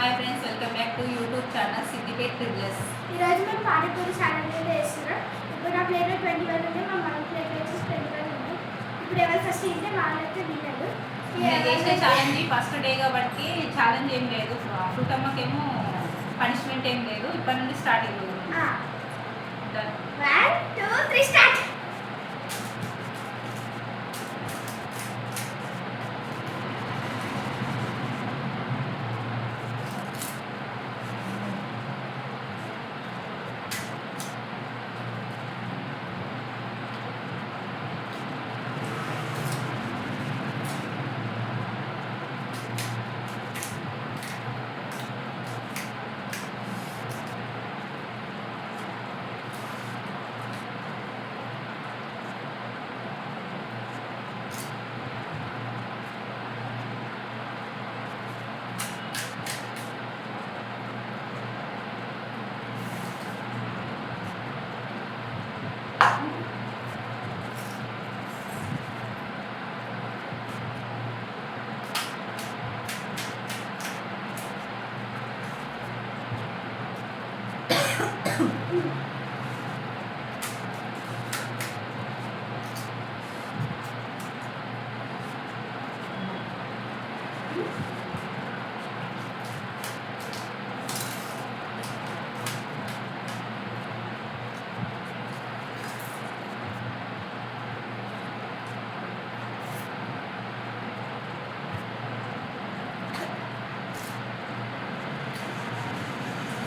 Hi friends, welcome back to YouTube channel Siddipet triples. ఈరోజు మేము panipuri challenge అయితే వేస్తున్నాం. ఇప్పుడు నా ప్లేట్లో 21 ఉంది, మా మన ప్లేట్లో వచ్చేసి 21 ఉంది. ఇప్పుడు ఎవరు ఫస్ట్ తింటే వాళ్ళైతే విన్నారు. నేను చేసిన ఛాలెంజ్ ఫస్ట్ డే కాబట్టి ఛాలెంజ్ ఏం లేదు. ఫ్రూటమ్మకేమో పనిష్మెంట్ ఏం లేదు. ఇప్పటి నుండి స్టార్టింగ్. 1 2 3 స్టార్ట్.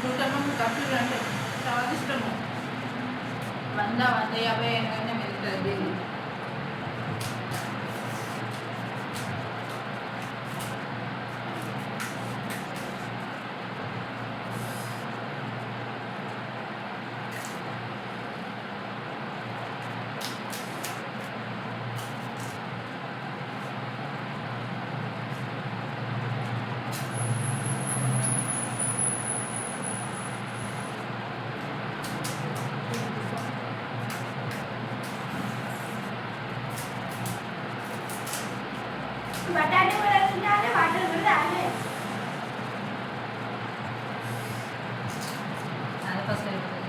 ఫ్రూటమ్మ ఖర్చులు అంటే చాలా ఇష్టము. 100-150 అయినా వెళ్తుంది. బటానీ కూడా తినాలి, వాటర్ కూడా తాగాలి. అది ఫస్ట్ అయిపోతుంది.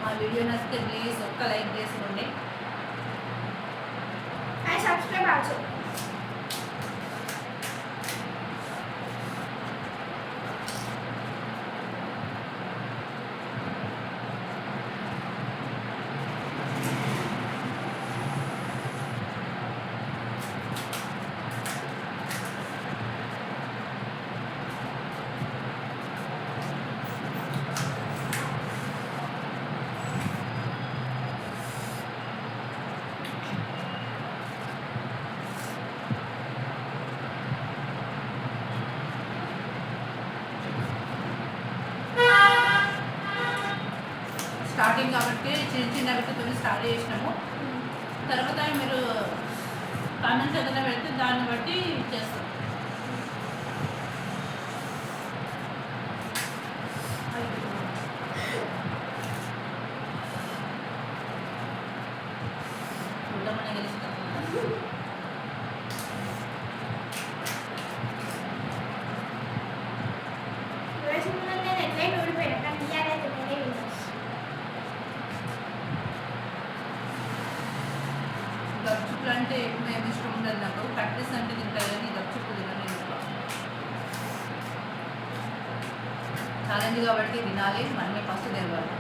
మా వీడియో నచ్చితే ప్లీజ్ ఒక్క లైక్ చేసుకోండి. And subscribe also. స్టార్టింగ్ కాబట్టి చిన్న చిన్న వీటితో స్టార్ట్ చేసినాము. తర్వాత మీరు కామెంట్స్ ఏదైనా పెడితే దాన్ని బట్టి చేస్తాం. చూద్దామని గెలుస్తాం. నేను ఎట్లయినా ఓడిపోయాను, కానీ ఇయ్యాలైతే నేనే విన్నాను. గప్చుప్పులు అంటే ఎక్కువ ఏమి ఇష్టం ఉండదు నాకు. ప్రాక్టీస్ అంటే తింటారు కానీ గప్చుప్పు తినను ఇంట్లో. ఛాలెంజ్ కాబట్టి తినాలి, మనమే ఫస్ట్ తినవాలి.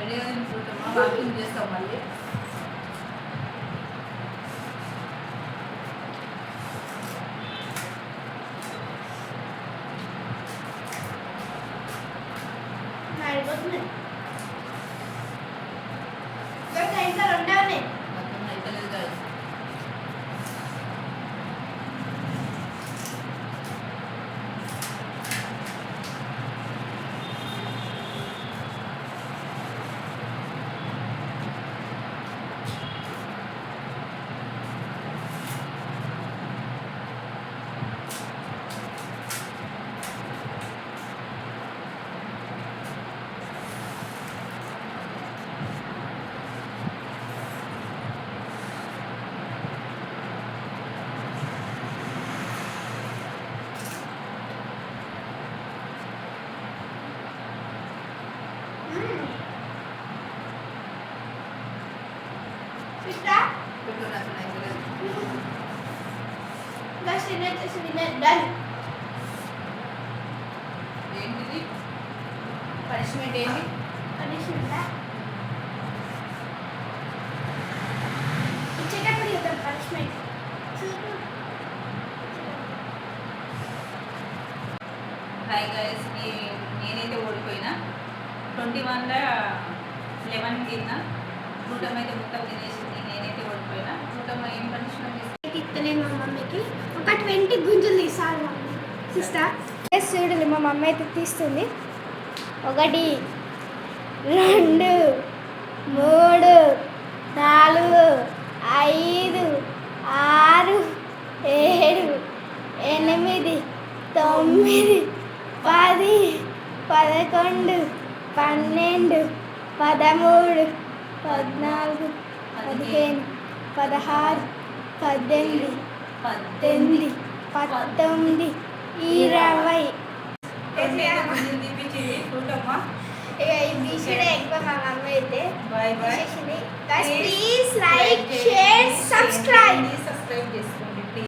రెడీగా తింటుంటామా, వాకింగ్ చేస్తాం మళ్ళీ. అయిపోతున్నాయి ఇంకా రెండే ఉన్నాయి. మొత్తం అయితలేదు guys. ఇష్టా పెట్టు నాకు అయితలేదు. బస్ డిన్నర్ చేసి డిన్నర్ డన్. ఏంటిది పనిష్మెంట్ ఏంటి? పనిష్మెంటా ఇచ్చేటప్పుడు ఇద్దాం పనిష్మెంట్. హాయ్ గైస్, నేనైతే ఓడిపోయినా. 21లో 11 తిన్నా. కూటమి అయితే మొత్తం తినేసింది. నేనైతే ఓడిపోయినా. కూటమి ఏం పనిష్మెంట్ ఇస్తుంది? ఇస్తలే మా మమ్మీకి ఒక 20 గుంజులు తీసాను మమ్మీ. సిస్టర్ చూడాలి, మా మమ్మీ అయితే తీస్తుంది. 1 2 3 4 5 6 7 8 9 10 11 12 13 14 15 16 18 19 20 తీపించింది కూటమ్మా. ఇక ఈ తీసిడే ఎక్కువ మా మమ్మీ అయితే బాయ్ బాయ్. తీసేసింది. Guys, please like, share, subscribe. Subscribe చేసుకోండి.